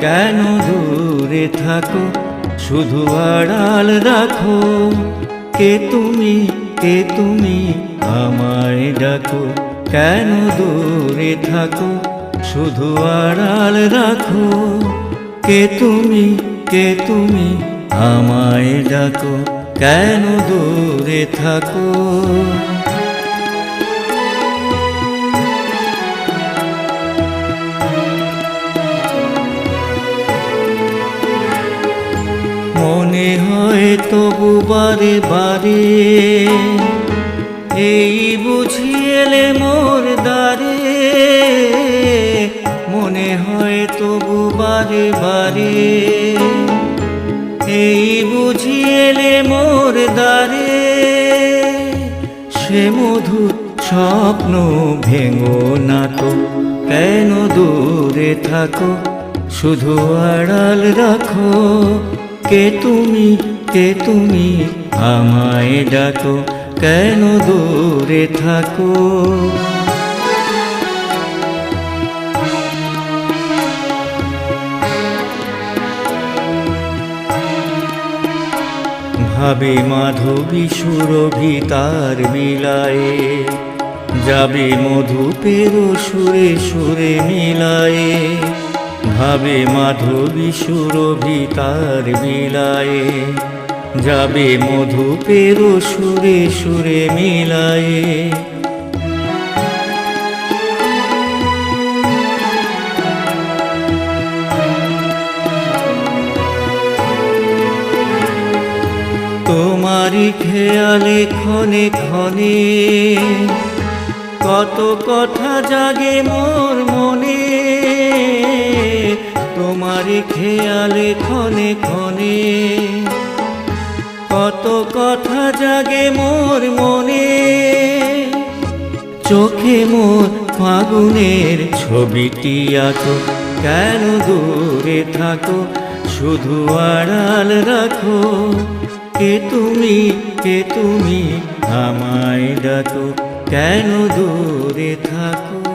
কেন দূরে থাকো, শুধু আড়াল রাখো। কে তুমি, কে তুমি, আমায় ডাকো। কেন দূরে থাকো, শুধু আড়াল রাখো। কে তুমি, কে তুমি, আমায় ডাকো। কেন দূরে থাকো। মনে হয় তবু বারে বারে, এই বুঝি এলে মোর দ্বারে। মনে হয় তবু বারে বারে, এই বুঝি এলে মোর দ্বারে। সে মধুর স্বপ্ন ভেঙো না তো, কেন দূরে থাকো, শুধু আড়াল রাখো। কে তুমি, কে তুমি, আমায় ডাকো। কেন দূরে থাকো। ভাবে মাধবী সুরভি তার বিলায়ে, যাবে মধুপের সুরে সুরে মিলায়ে। ভাবে মাধবী সুরভি তার বিলায়ে, যাবে মধুপের সুরে সুরে মিলায়ে। তোমারি খেয়ালে ক্ষণে ক্ষণে, কত কথা জাগে মোর মনে। তোমারি খেয়ালে ক্ষণে ক্ষণে, কত কথা জাগে মোর মনে। চোখে মোর ফাগুনের ছবিটি আঁকো। কেন দূরে থাকো, শুধু আড়াল রাখো। কে তুমি, কে তুমি, আমায় ডাকো। কেন দূরে থাকো।